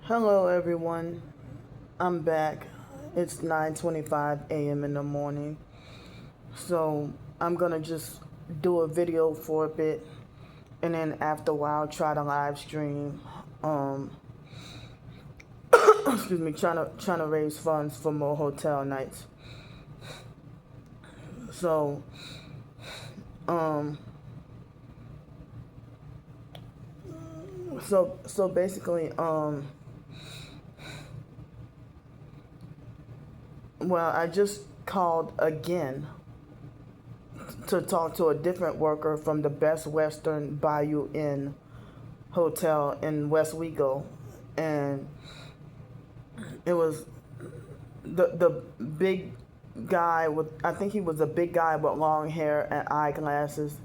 Hello everyone, I'm back. It's 9:25 a.m. in the morning. So I'm gonna just do a video for a bit and then after a while try to live stream. Um excuse me, trying to raise funds for more hotel nights. So um so basically well, I just called again to talk to a different worker from the Best Western Bayou Inn Hotel in West Wego, and it was the big guy with, I think he was a big guy with long hair and eyeglasses.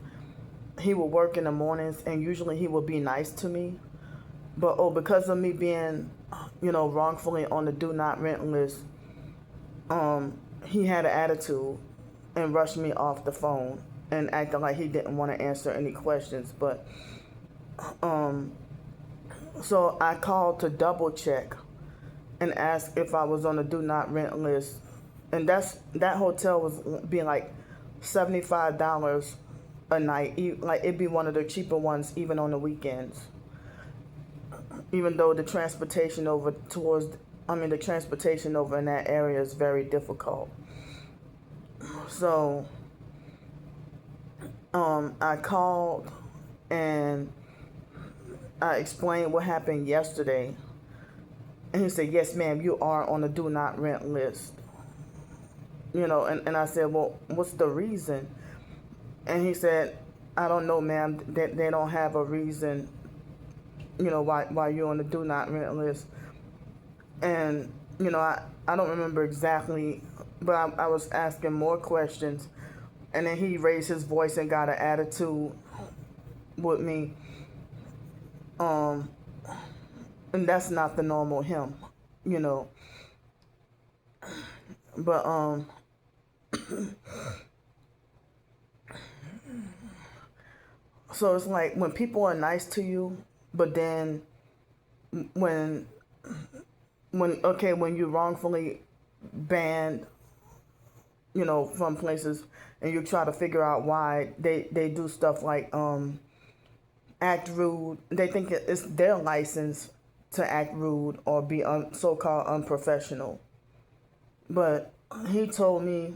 He would work in the mornings, and usually he would be nice to me, but because of me being wrongfully on the do not rent list, he had an attitude and rushed me off the phone and acted like he didn't want to answer any questions. But so I called to double check and asked if I was on the do not rent list, and that hotel was being like $75 a night. Like, it'd be one of the cheaper ones even on the weekends. Even though the transportation over the transportation over in that area is very difficult. So I called and I explained what happened yesterday, and he said, "Yes, ma'am, you are on the do not rent list." And I said, "Well, what's the reason?" And he said, "I don't know, ma'am. They don't have a reason, why you're on the do not rent list." And I don't remember exactly, but I was asking more questions, and then he raised his voice and got an attitude with me. And that's not the normal him, you know. But so it's like when people are nice to you, but then when when you wrongfully banned, from places, and you try to figure out why they do stuff like act rude. They think it's their license to act rude or be so-called unprofessional. But he told me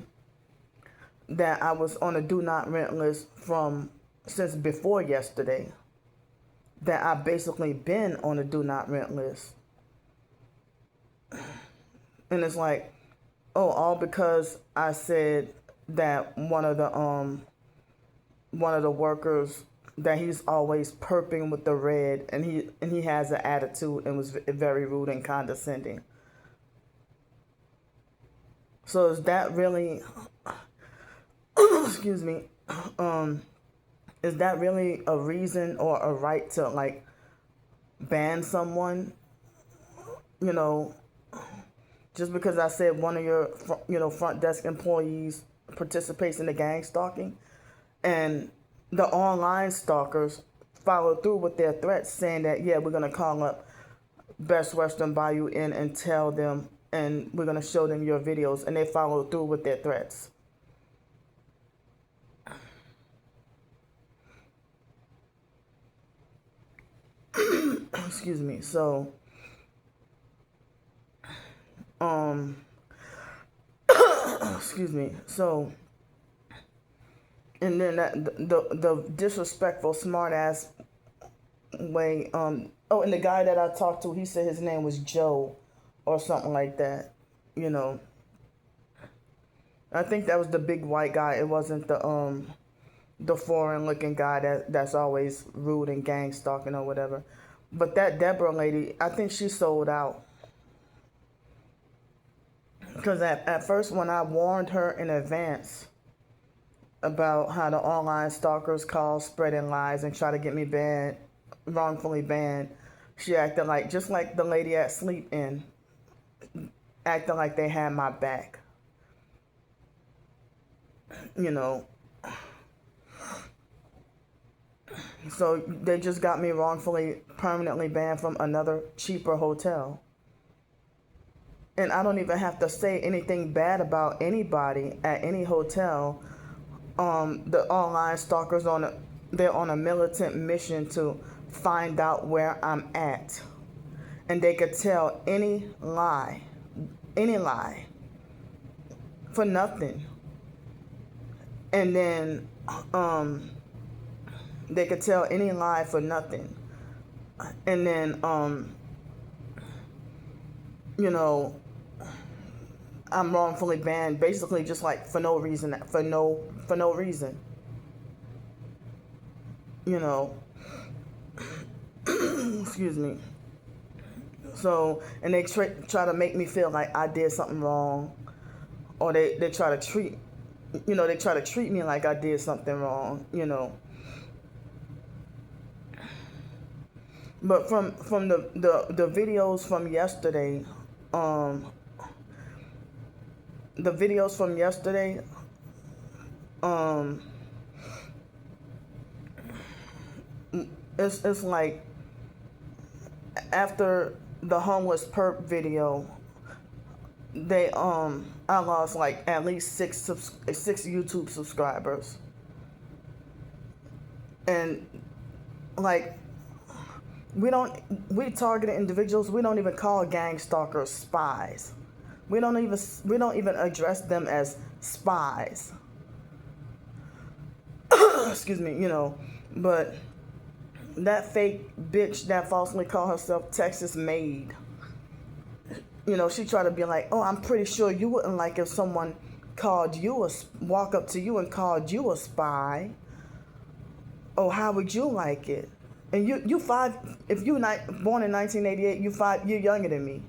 that I was on a do not rent list since before yesterday. That I've basically been on a do not rent list. And it's like, oh, all because I said that one of the workers, that he's always perping with the red, and he has an attitude and was very rude and condescending. So is that really excuse me, is that really a reason or a right to like ban someone? Just because I said one of your front desk employees participates in the gang stalking, and the online stalkers followed through with their threats, saying that, yeah, we're gonna call up Best Western Bayou Inn and tell them, and we're gonna show them your videos, and they followed through with their threats. Excuse me. So excuse me. So, and then the disrespectful, smart ass way. And the guy that I talked to, he said his name was Joe, or something like that. I think that was the big white guy. It wasn't the foreign looking guy that's always rude and gang stalking or whatever. But that Deborah lady, I think she sold out. Because at first, when I warned her in advance about how the online stalkers call spreading lies and try to get me wrongfully banned, she acted like, just like the lady at Sleep In, acting like they had my back. So they just got me wrongfully permanently banned from another cheaper hotel. And I don't even have to say anything bad about anybody at any hotel. The online stalkers they're on a militant mission to find out where I'm at. And they could tell any lie for nothing. And then they could tell any lie for nothing. And then you know, I'm wrongfully banned basically just like for no reason, for no reason. You know. Excuse me. So, and they try to make me feel like I did something wrong, or they try to treat, they try to treat me like I did something wrong, But from the videos from yesterday, it's like after the homeless perp video, I lost like at least six YouTube subscribers, and like we targeted individuals. We don't even call gang stalkers spies. We don't even address them as spies. Excuse me, but that fake bitch that falsely called herself Texas Maid, she tried to be like, oh, I'm pretty sure you wouldn't like if someone walk up to you and called you a spy. Oh, how would you like it? And you five, if you're not born in 1988, you're younger than me.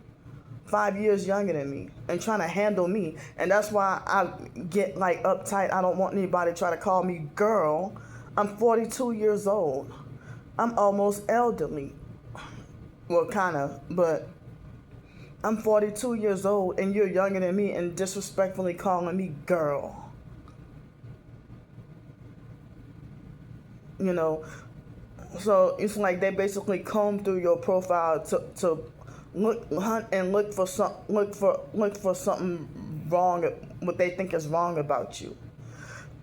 5 years younger than me, and trying to handle me. And that's why I get like uptight. I don't want anybody to try to call me girl. I'm 42 years old. I'm almost elderly. Well, kind of, but I'm 42 years old, and you're younger than me and disrespectfully calling me girl. So it's like they basically comb through your profile to hunt and look for something wrong, what they think is wrong about you.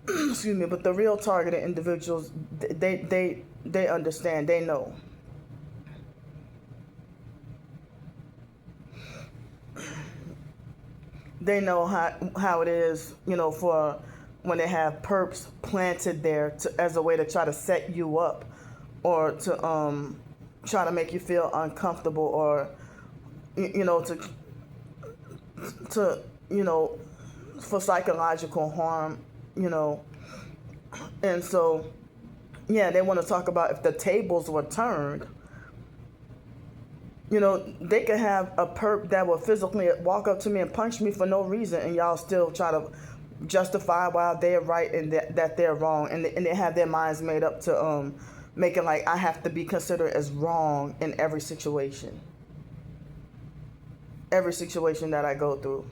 Excuse me, but the real targeted individuals, they understand, they know. They know how it is, for when they have perps planted there as a way to try to set you up, or to try to make you feel uncomfortable, or for psychological harm, and so yeah, they want to talk about if the tables were turned. They could have a perp that will physically walk up to me and punch me for no reason, and y'all still try to justify why they're right and that they're wrong, and they have their minds made up to make it like I have to be considered as wrong in every situation that I go through.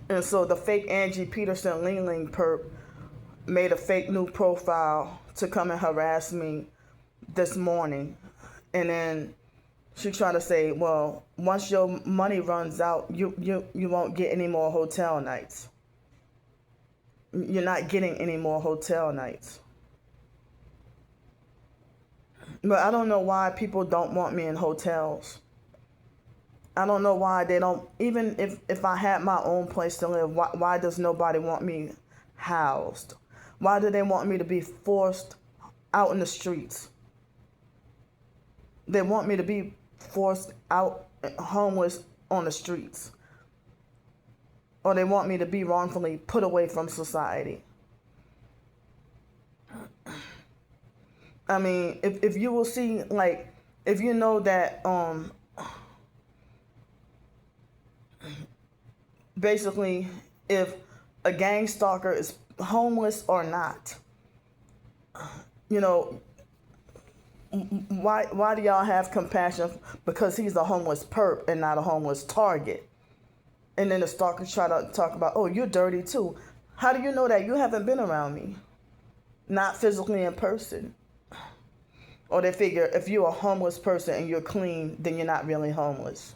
And so the fake Angie Peterson Leaning perp made a fake new profile to come and harass me this morning. And then she tried to say, well, once your money runs out, you won't get any more hotel nights. You're not getting any more hotel nights. But I don't know why people don't want me in hotels. I don't know why they don't, even if I had my own place to live, why does nobody want me housed? Why do they want me to be forced out in the streets? They want me to be forced out homeless on the streets. Or they want me to be wrongfully put away from society. I mean, if you will see, like, if you know that, basically, if a gang stalker is homeless or not, why do y'all have compassion because he's a homeless perp and not a homeless target? And then the stalkers try to talk about, oh, you're dirty too. How do you know that? You haven't been around me. not physically in person. Or they figure if you're a homeless person and you're clean, then you're not really homeless.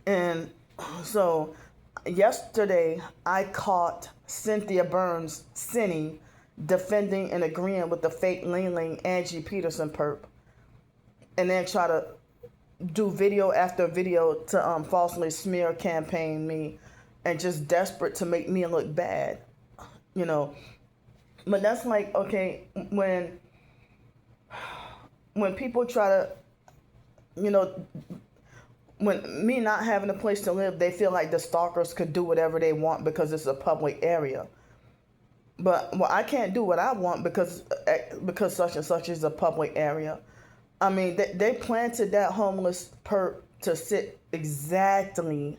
And so yesterday I caught Cynthia Burns, Cindy, defending and agreeing with the fake Ling Angie Peterson perp, and then try to do video after video to falsely smear campaign me, and just desperate to make me look bad, you know. But that's like, okay, when people try to, you know, when me not having a place to live, they feel like the stalkers could do whatever they want because it's a public area. But well, I can't do what I want because such and such is a public area. I mean, they planted that homeless perp to sit exactly,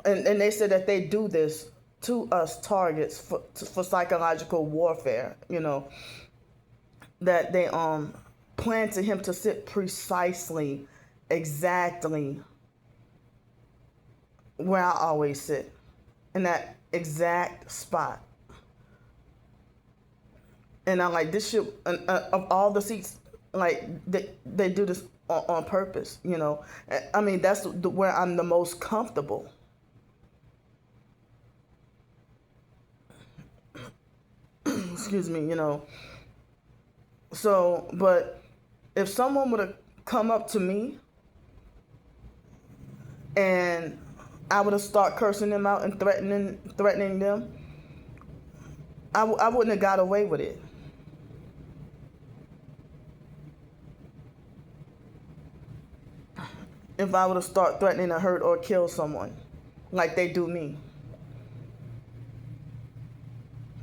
and they said that they do this to us targets for psychological warfare. You know, that they planted him to sit precisely, exactly where I always sit, in that exact spot. And I'm like, this shit, of all the seats, like, they do this on purpose, you know. I mean, that's where I'm the most comfortable. Excuse me, you know. So, but if someone would have come up to me and I would have started cursing them out and threatening them, I wouldn't have got away with it. If I would have started threatening to hurt or kill someone like they do me.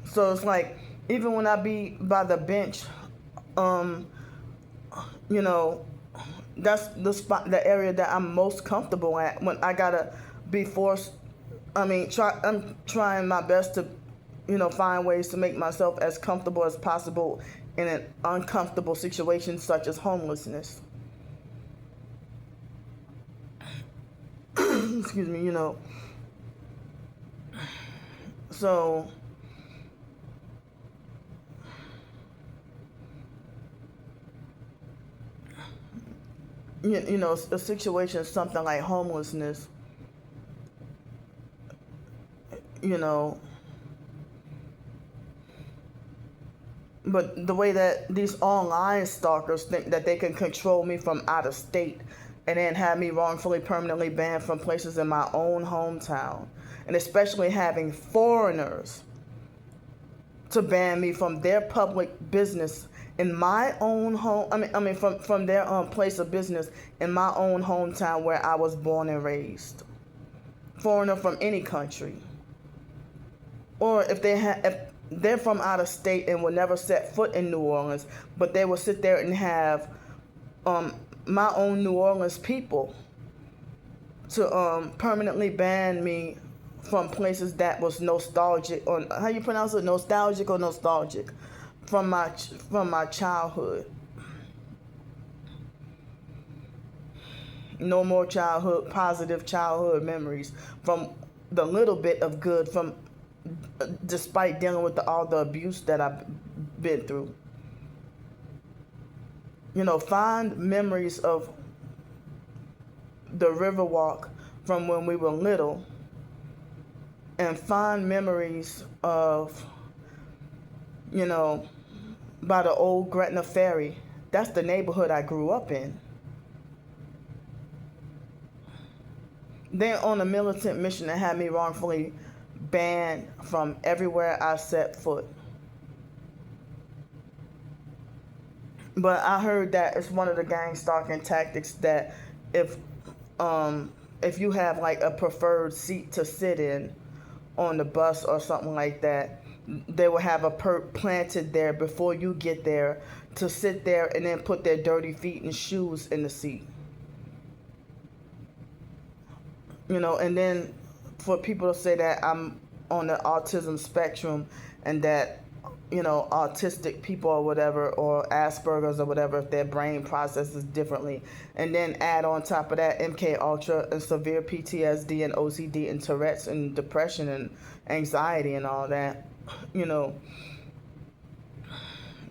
So it's like, even when I be by the bench, you know, that's the spot, the area that I'm most comfortable at when I gotta be forced. I mean, I'm trying my best to, you know, find ways to make myself as comfortable as possible in an uncomfortable situation such as homelessness. Excuse me, you know. So, you know, a situation, something like homelessness, you know. But the way that these online stalkers think that they can control me from out of state and then have me wrongfully permanently banned from places in my own hometown, and especially having foreigners to ban me from their public business in my own home. I mean from their place of business in my own hometown where I was born and raised. Foreigner from any country. Or if they're from out of state and will never set foot in New Orleans, but they will sit there and have my own New Orleans people to permanently ban me from places that was nostalgic, or how you pronounce it, nostalgic or nostalgic, from my childhood. No more positive childhood memories from the little bit of good from, despite dealing with all the abuse that I've been through. You know, fond memories of the Riverwalk from when we were little, and fond memories of, you know, by the old Gretna ferry. That's the neighborhood I grew up in. They're on a militant mission to have me wrongfully banned from everywhere I set foot. But I heard that it's one of the gang stalking tactics that if you have like a preferred seat to sit in on the bus or something like that, they will have a perp planted there before you get there to sit there and then put their dirty feet and shoes in the seat. You know, and then for people to say that I'm on the autism spectrum and that autistic people or whatever, or Asperger's or whatever, if their brain processes differently. And then add on top of that MK Ultra and severe PTSD and OCD and Tourette's and depression and anxiety and all that,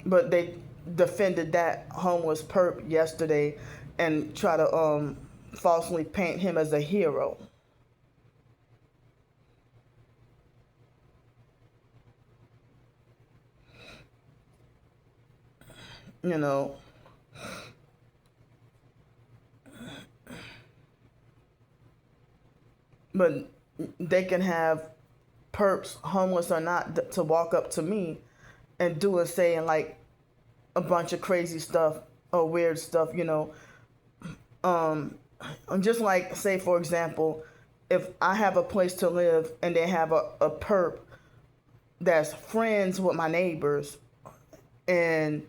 But they defended that homeless perp yesterday and try to falsely paint him as a hero. But they can have perps, homeless or not, to walk up to me and do and say and like a bunch of crazy stuff or weird stuff, just like, say for example, if I have a place to live and they have a perp that's friends with my neighbors and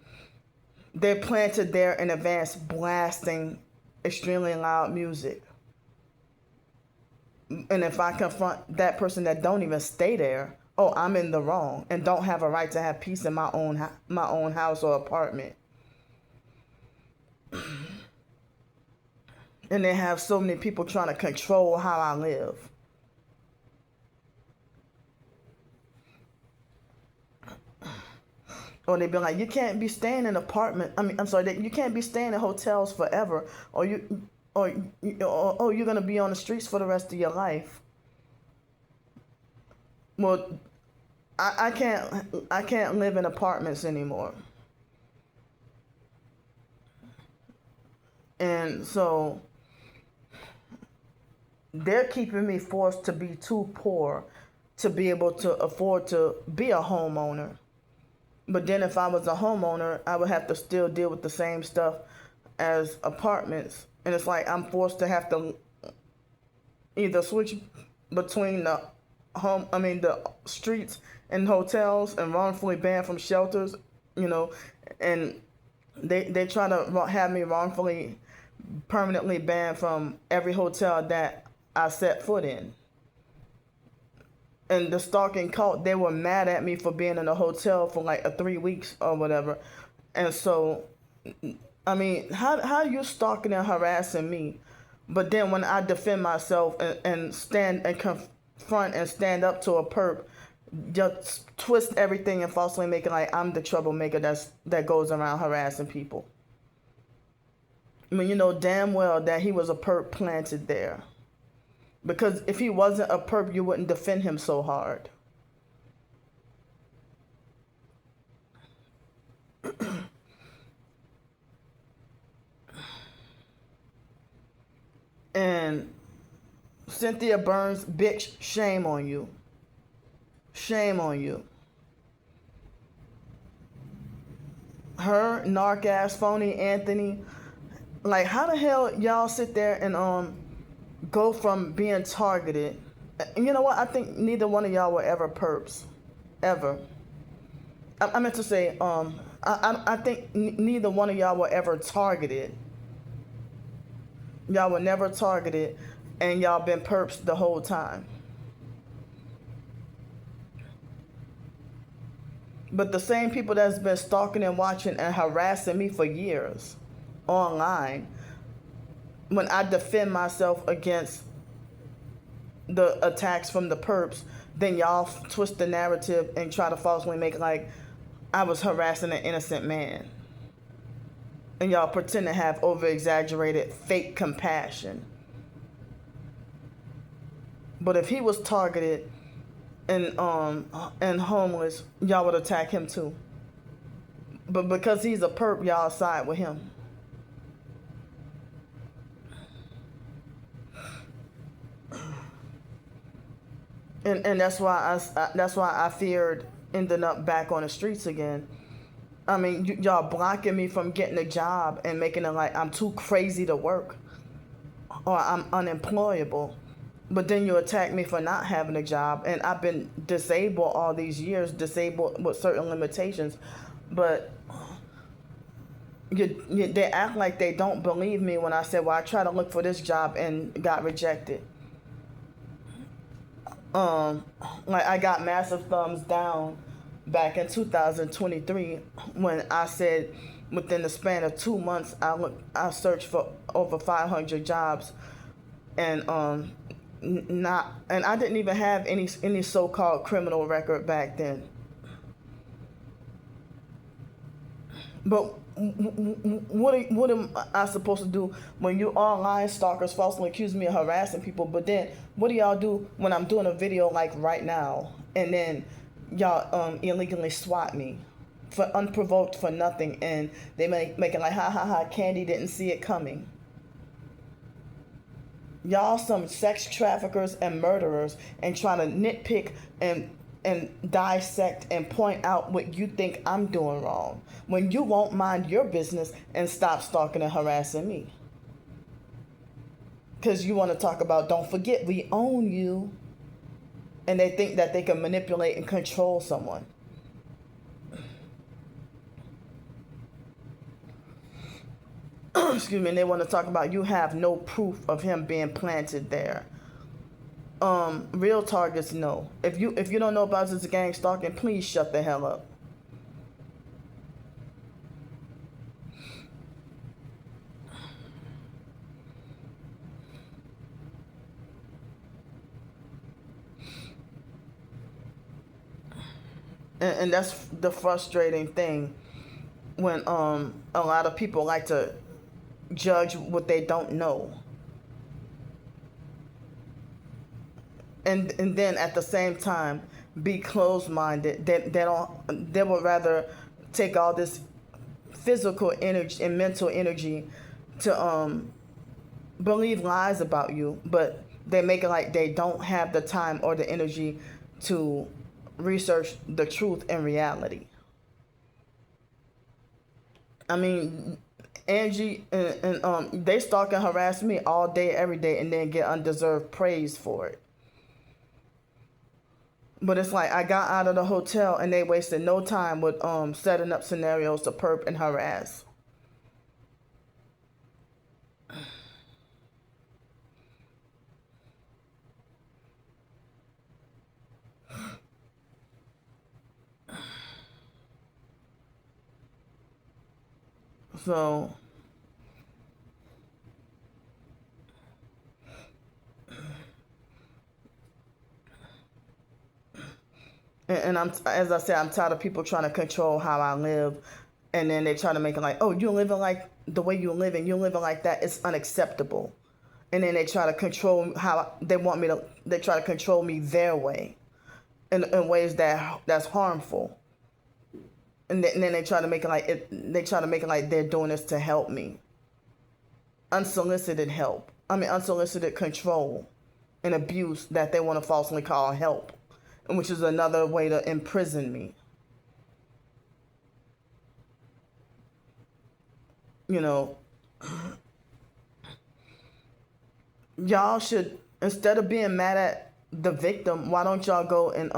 they're planted there in advance blasting extremely loud music. And if I confront that person that don't even stay there, oh, I'm in the wrong and don't have a right to have peace in my own house or apartment. And they have so many people trying to control how I live. Or they be like, you can't be staying in you can't be staying in hotels forever, or you're gonna be on the streets for the rest of your life. Well, I can't live in apartments anymore. And so they're keeping me forced to be too poor to be able to afford to be a homeowner. But then if I was a homeowner, I would have to still deal with the same stuff as apartments. And it's like I'm forced to have to either switch between the streets and hotels and wrongfully banned from shelters, and they try to have me wrongfully permanently banned from every hotel that I set foot in. And the stalking cult, they were mad at me for being in a hotel for like 3 weeks or whatever. And so, how are you stalking and harassing me? But then when I defend myself and stand and confront and stand up to a perp, just twist everything and falsely make it like I'm the troublemaker that goes around harassing people. You know damn well that he was a perp planted there. Because if he wasn't a perp, you wouldn't defend him so hard. And Cynthia Burns, bitch, shame on you. Shame on you. Her, narc ass, phony Anthony. Like, how the hell y'all sit there and go from being targeted? You know what? I think neither one of y'all were ever perps. Ever. I meant to say, I think neither one of y'all were ever targeted. Y'all were never targeted, and y'all been perps the whole time. But the same people that's been stalking and watching and harassing me for years online, when I defend myself against the attacks from the perps, then y'all twist the narrative and try to falsely make it like I was harassing an innocent man. And y'all pretend to have over-exaggerated fake compassion. But if he was targeted and homeless, y'all would attack him too. But because he's a perp, y'all side with him. And that's why I feared ending up back on the streets again. Y'all blocking me from getting a job and making it like I'm too crazy to work or I'm unemployable. But then you attack me for not having a job, and I've been disabled all these years, disabled with certain limitations. But they act like they don't believe me when I said, well, I tried to look for this job and got rejected. Like I got massive thumbs down back in 2023 when I said within the span of 2 months I searched for over 500 jobs, and not, and I didn't even have any so-called criminal record back then. But what am I supposed to do when you online stalkers falsely accuse me of harassing people? But then what do y'all do when I'm doing a video like right now, and then y'all illegally swat me for unprovoked for nothing, and they make it like ha ha ha, Candy didn't see it coming. Y'all some sex traffickers and murderers, and trying to nitpick and dissect and point out what you think I'm doing wrong, when you won't mind your business and stop stalking and harassing me. Because you want to talk about, don't forget, we own you. And they think that they can manipulate and control someone. Excuse me. And they want to talk about, you have no proof of him being planted there. Real targets, no. If you don't know about this gang stalking, please shut the hell up. And that's the frustrating thing, when a lot of people like to judge what they don't know. And then at the same time be closed-minded. They would rather take all this physical energy and mental energy to believe lies about you, but they make it like they don't have the time or the energy to research the truth and reality. I mean, Angie and they stalk and harass me all day, every day, and then get undeserved praise for it. But it's like I got out of the hotel and they wasted no time with setting up scenarios to perp and harass. So and I'm, as I said, I'm tired of people trying to control how I live, and then they try to make it like, oh, you're living like the way you're living, like that, it's unacceptable. And then they try to control how they want me to. They try to control me their way, in ways that's harmful. And then they try to make it like they try to make it like they're doing this to help me. Unsolicited help. I mean, unsolicited control and abuse that they want to falsely call help, which is another way to imprison me. You know, y'all should, instead of being mad at the victim, why don't y'all go and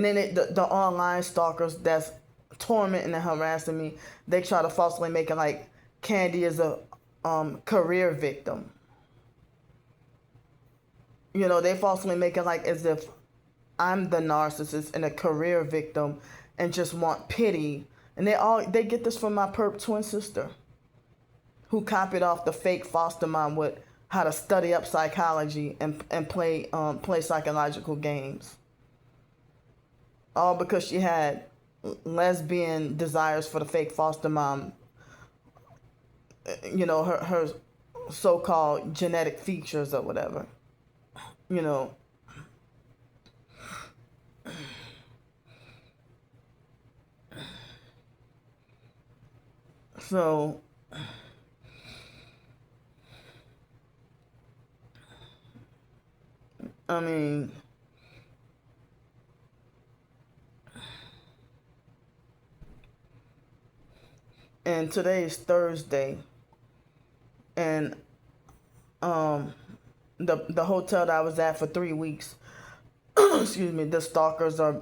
then the online stalkers that's tormenting and harassing me, they try to falsely make it like Candy is a career victim. You know, they falsely make it like as if I'm the narcissist and a career victim and just want pity. And they get this from my perp twin sister, who copied off the fake foster mom with how to study up psychology and play psychological games. All because she had lesbian desires for the fake foster mom. You know, her so-called genetic features or whatever. You know. So I mean, and today is Thursday, and the hotel that I was at for 3 weeks, excuse me, the stalkers are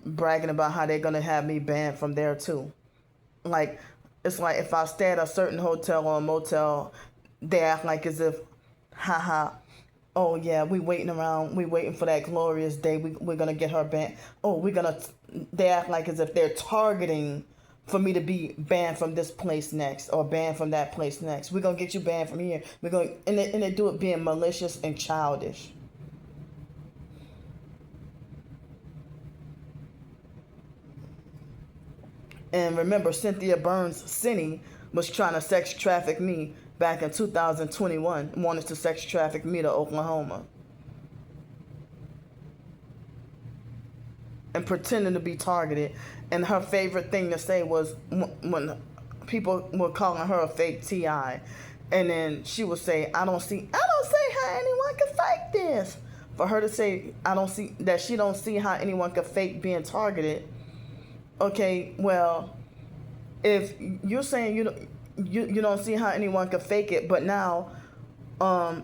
bragging about how they're gonna have me banned from there too. Like, it's like if I stay at a certain hotel or a motel, they act like as if, haha, Oh yeah, we waiting around. We waiting for that glorious day. We're gonna get her banned. Oh, we're gonna. They act like as if they're targeting for me to be banned from this place next or banned from that place next. We're gonna get you banned from here. We're going and they do it being malicious and childish. And remember, Cynthia Burns Cindy was trying to sex traffic me back in 2021. Wanted to sex traffic me to Oklahoma. And pretending to be targeted. And her favorite thing to say was when people were calling her a fake TI. And then she would say, I don't see how anyone could fake this. For her to say, I don't see that she don't see how anyone could fake being targeted. Okay, well, if you're saying you don't see how anyone could fake it, but now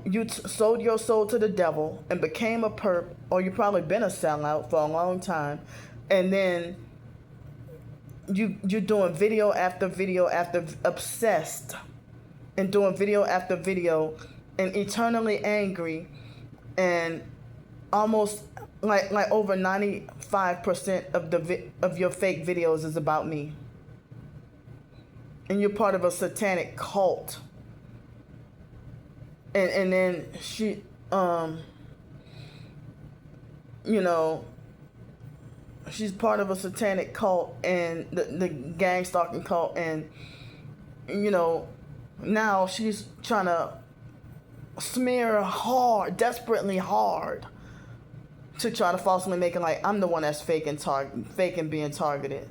you sold your soul to the devil and became a perp, or you probably been a sellout for a long time, and then you're doing video after video after obsessed, and doing video after video, and eternally angry, and almost like over 95% of your fake videos is about me, and you're part of a satanic cult. And then she you know, she's part of a satanic cult and the gang stalking cult, and you know, now she's trying to smear hard, desperately hard, to try to falsely make it like I'm the one that's faking being targeted.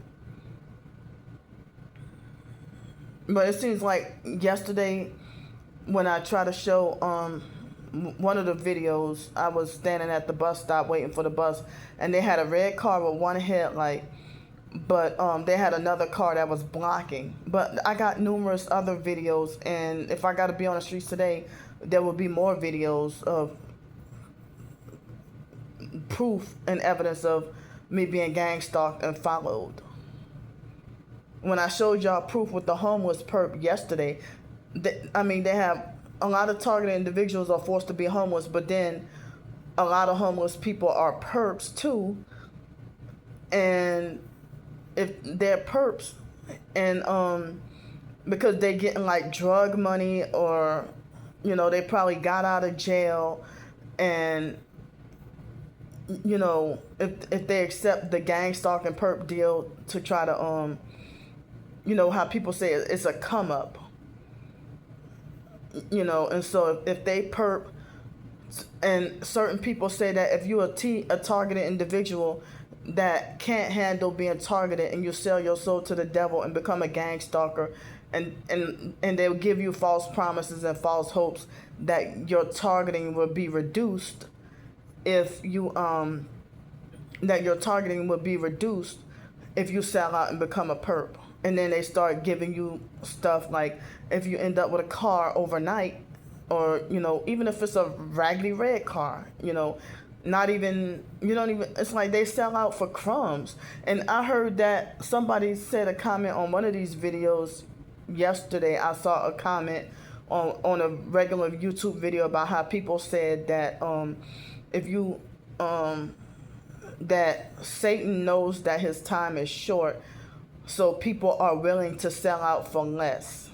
But it seems like yesterday when I tried to show one of the videos, I was standing at the bus stop waiting for the bus, and they had a red car with one headlight, but they had another car that was blocking. But I got numerous other videos, and if I got to be on the streets today, there will be more videos of proof and evidence of me being gang stalked and followed. When I showed y'all proof with the homeless perp yesterday, they have a lot of targeted individuals are forced to be homeless, but then a lot of homeless people are perps too. And if they're perps and because they're getting like drug money, or you know, they probably got out of jail, and you know, if they accept the gang stalking perp deal to try to you know how people say it's a come up, you know, and so if they perp, and certain people say that if you're a targeted individual that can't handle being targeted, and you sell your soul to the devil and become a gang stalker, and they'll give you false promises and false hopes that your targeting will be reduced if you that your targeting will be reduced if you sell out and become a perp. And then they start giving you stuff like if you end up with a car overnight, or you know, even if it's a raggedy red car, you know, it's like they sell out for crumbs. And I heard that somebody said a comment on one of these videos yesterday. I saw a comment on a regular YouTube video about how people said that if you that Satan knows that his time is short, so people are willing to sell out for less.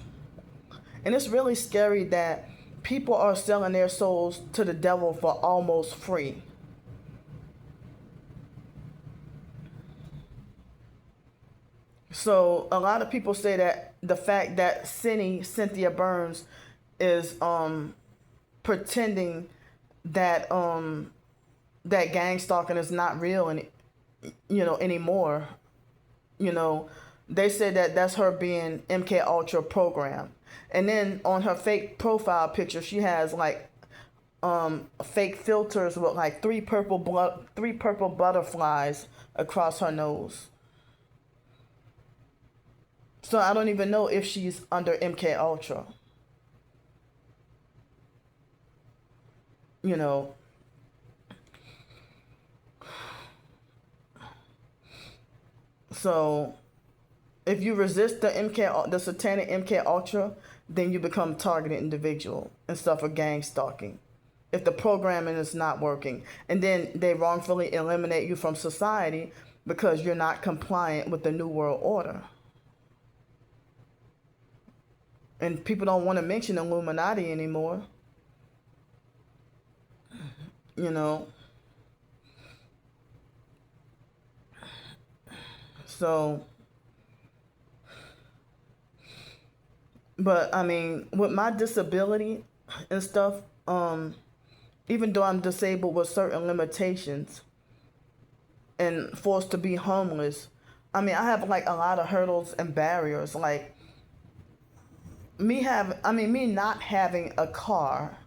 And it's really scary that people are selling their souls to the devil for almost free. So a lot of people say that the fact that Cynthia Burns is pretending that that gang stalking is not real anymore. You know, they said that that's her being MK Ultra programmed. And then on her fake profile picture, she has like fake filters with like three purple butterflies across her nose. So I don't even know if she's under MK Ultra. You know. So if you resist the satanic MK Ultra, then you become targeted individual and suffer gang stalking. if the programming is not working. And then they wrongfully eliminate you from society because you're not compliant with the New World Order. And people don't want to mention Illuminati anymore. You know. So, but I mean, with my disability and stuff, even though I'm disabled with certain limitations and forced to be homeless, I mean, I have like a lot of hurdles and barriers. Like me not having a car.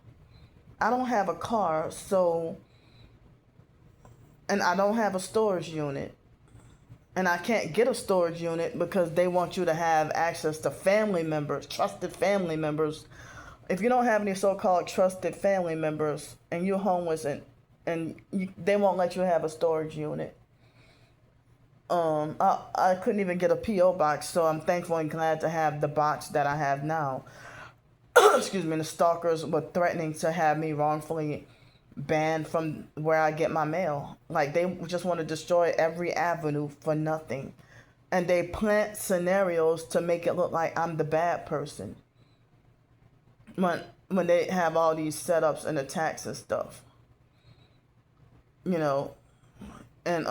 I don't have a car, so, and I don't have a storage unit. And I can't get a storage unit because they want you to have access to family members, trusted family members. If you don't have any so-called trusted family members and you're homeless they won't let you have a storage unit. I couldn't even get a P.O. box, so I'm thankful and glad to have the box that I have now. Excuse me. The stalkers were threatening to have me wrongfully banned from where I get my mail. Like, they just want to destroy every avenue for nothing. And they plant scenarios to make it look like I'm the bad person. When they have all these setups and attacks and stuff. You know. And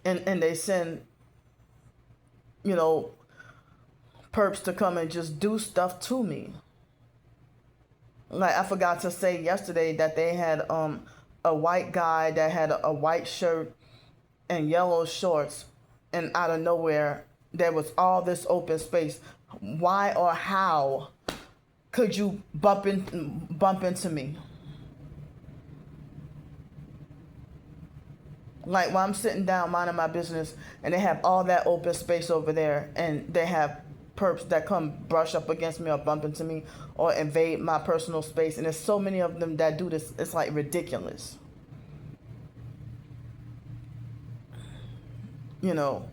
and they send, you know, perps to come and just do stuff to me. Like, I forgot to say yesterday that they had a white guy that had a white shirt and yellow shorts, and out of nowhere there was all this open space. Why or how could you bump into me? Like, when I'm sitting down minding my business and they have all that open space over there, and they have perps that come brush up against me or bump into me or invade my personal space, and there's so many of them that do this. It's like ridiculous. You know.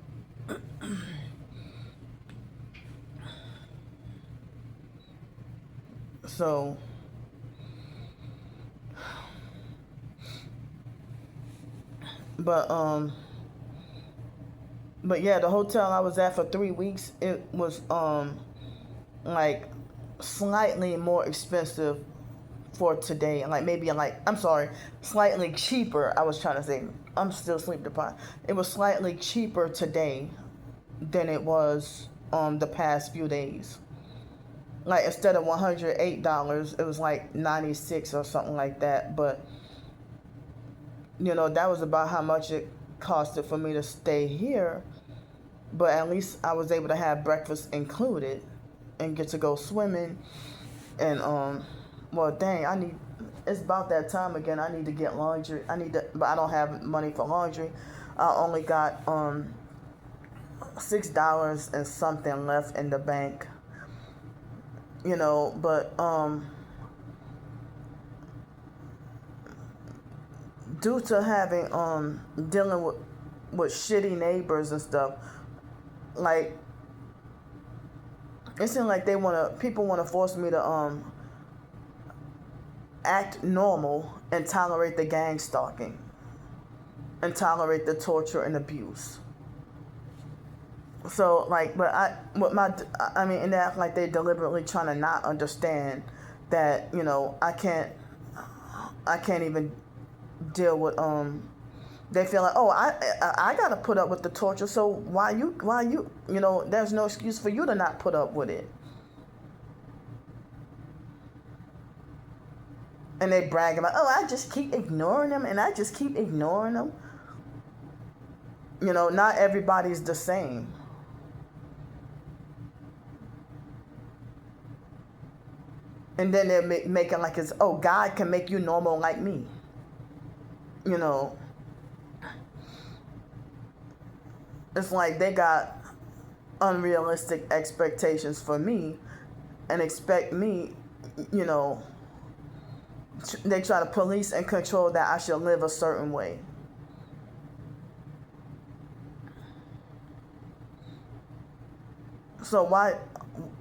So but yeah, the hotel I was at for 3 weeks, it was like slightly more expensive for today, and like maybe like, I'm sorry, slightly cheaper. I was trying to say, I'm still sleep deprived. It was slightly cheaper today than it was the past few days. Like, instead of $108, it was like 96 or something like that. But you know, that was about how much it costed for me to stay here. But at least I was able to have breakfast included and get to go swimming. And well, dang, it's about that time again. I need to get laundry. But I don't have money for laundry. I only got $6 and something left in the bank. You know, but due to having dealing with shitty neighbors and stuff, like, it seems like people want to force me to act normal and tolerate the gang stalking and tolerate the torture and abuse. So, like, and they act like they're deliberately trying to not understand that, you know, I can't even deal with they feel like, oh, I gotta put up with the torture, so why you you know, there's no excuse for you to not put up with it. And they brag about, oh, I just keep ignoring them, and I just keep ignoring them. You know, not everybody's the same. And then they're making like it's, oh, God can make you normal like me. You know, it's like they got unrealistic expectations for me and expect me, you know, they try to police and control that I should live a certain way. So why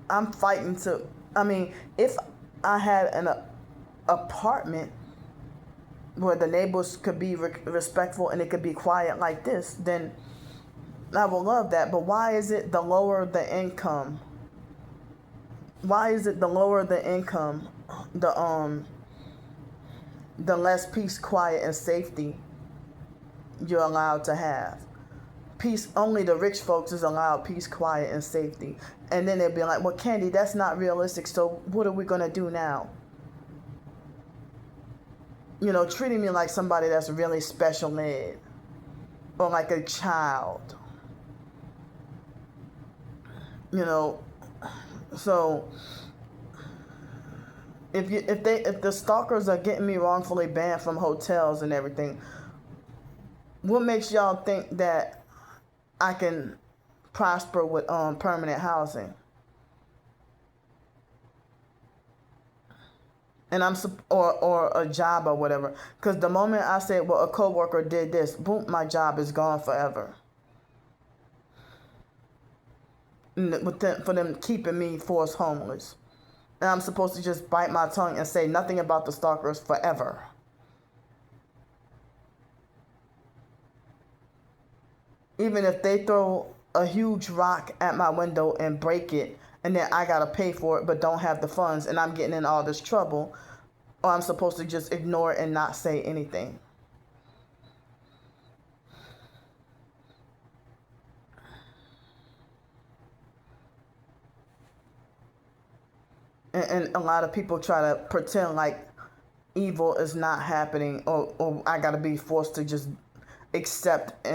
I'm fighting to I mean, if I had an apartment where the neighbors could be respectful and it could be quiet like this, then I would love that. But why is it the lower the income? Why is it the lower the income, the less peace, quiet, and safety you're allowed to have? Peace, only the rich folks is allowed peace, quiet, and safety. And then they'll be like, well, Candy, that's not realistic, so what are we going to do now? You know, treating me like somebody that's really special ed or like a child. You know, so if the stalkers are getting me wrongfully banned from hotels and everything, what makes y'all think that I can prosper with permanent housing? And or a job or whatever. Because the moment I say, well, a coworker did this, boom, my job is gone forever. For them keeping me forced homeless. And I'm supposed to just bite my tongue and say nothing about the stalkers forever. Even if they throw a huge rock at my window and break it, and then I gotta pay for it but don't have the funds, and I'm getting in all this trouble, or I'm supposed to just ignore it and not say anything. And a lot of people try to pretend like evil is not happening, or I gotta be forced to just accept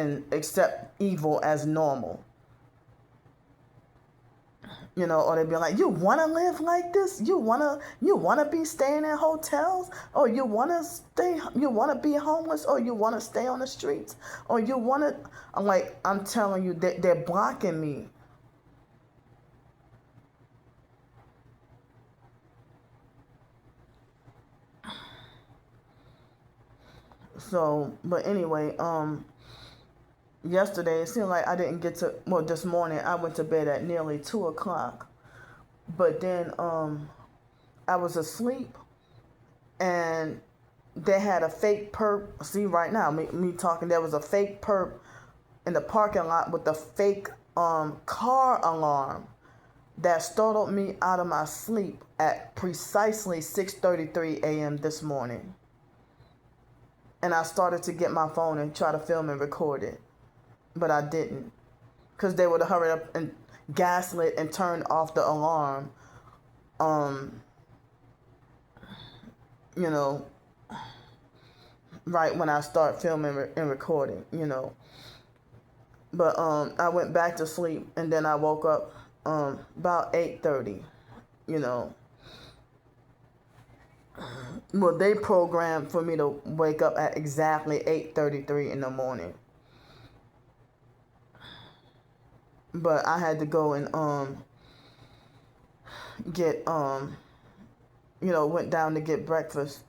evil as normal. You know, or they'd be like, you want to live like this? You want to be staying in hotels? Or you want to be homeless? Or you want to stay on the streets? Or you want to, I'm telling you, they're blocking me. So, but anyway, yesterday, it seemed like I didn't get to, well, this morning, I went to bed at nearly 2 o'clock. But then I was asleep, and they had a fake perp. See, right now, me talking, there was a fake perp in the parking lot with a fake car alarm that startled me out of my sleep at precisely 6:33 a.m. this morning. And I started to get my phone and try to film and record it. But I didn't, because they would have hurried up and gaslit and turned off the alarm, you know, right when I start filming and recording, you know. But I went back to sleep, and then I woke up about 8:30, you know. Well, they programmed for me to wake up at exactly 8:33 in the morning. But I had to go and get went down to get breakfast,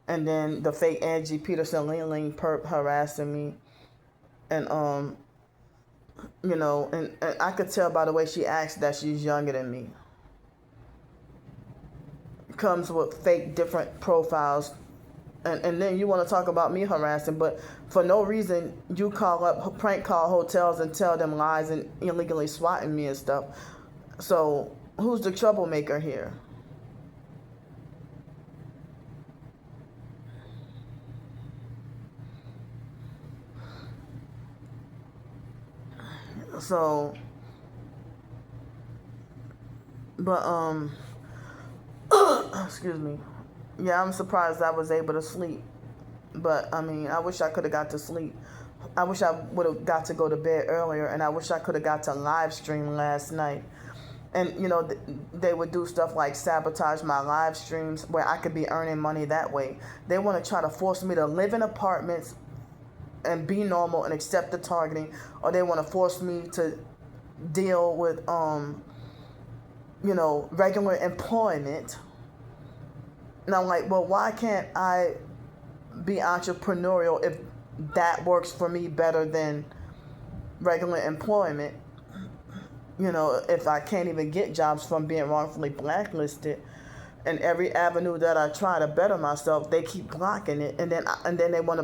and then the fake Angie Peterson Lean perp harassing me, and and I could tell by the way she acts that she's younger than me. Comes with fake different profiles. And then you want to talk about me harassing, but for no reason you prank call hotels and tell them lies and illegally swatting me and stuff. So who's the troublemaker here? So, but excuse me. Yeah, I'm surprised I was able to sleep. But, I mean, I wish I could have got to sleep. I wish I would have got to go to bed earlier, and I wish I could have got to live stream last night. And, they would do stuff like sabotage my live streams where I could be earning money that way. They want to try to force me to live in apartments and be normal and accept the targeting, or they want to force me to deal with, regular employment. And I'm like, well, why can't I be entrepreneurial if that works for me better than regular employment? if I can't even get jobs from being wrongfully blacklisted, and every avenue that I try to better myself, they keep blocking it, and then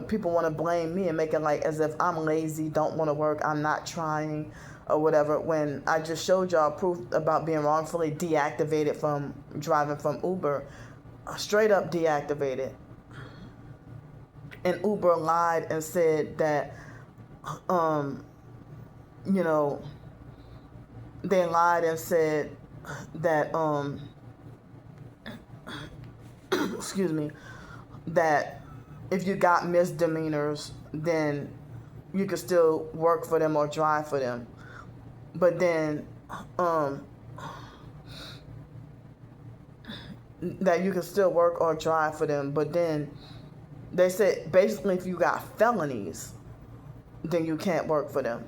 people want to blame me and make it like as if I'm lazy, don't want to work, I'm not trying, or whatever. When I just showed y'all proof about being wrongfully deactivated from driving from Uber, straight up deactivated, and Uber lied and said that, they lied and said that excuse me, that if you got misdemeanors, then you could still work for them or drive for them. But then, that you can still work or drive for them. But then they said basically if you got felonies, then you can't work for them.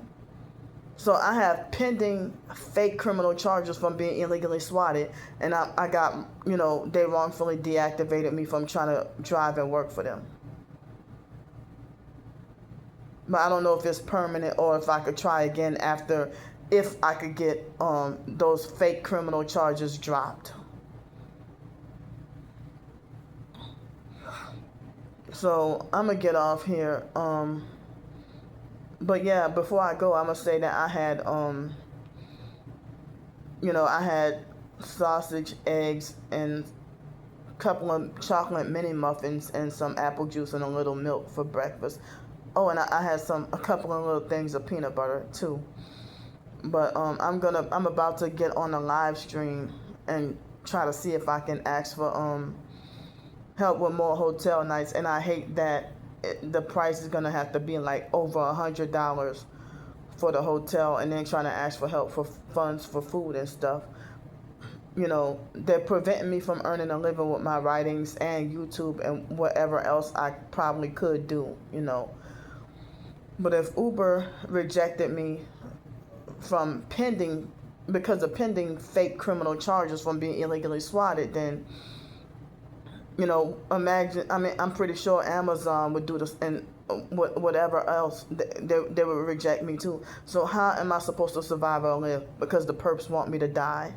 So I have pending fake criminal charges from being illegally swatted, and I got, they wrongfully deactivated me from trying to drive and work for them. But I don't know if it's permanent or if I could try again if I could get those fake criminal charges dropped. So I'm gonna get off here. But yeah, before I go, I'm gonna say that I had, I had sausage, eggs, and a couple of chocolate mini muffins and some apple juice and a little milk for breakfast. Oh, and I had a couple of little things of peanut butter too. But I'm about to get on a live stream and try to see if I can ask for help with more hotel nights. And I hate that the price is gonna have to be like over $100 for the hotel, and then trying to ask for help for funds for food and stuff. They're preventing me from earning a living with my writings and YouTube and whatever else I probably could do. But if Uber rejected me because of pending fake criminal charges from being illegally swatted, then imagine, I'm pretty sure Amazon would do this, and whatever else, they would reject me too. So how am I supposed to survive or live? Because the perps want me to die?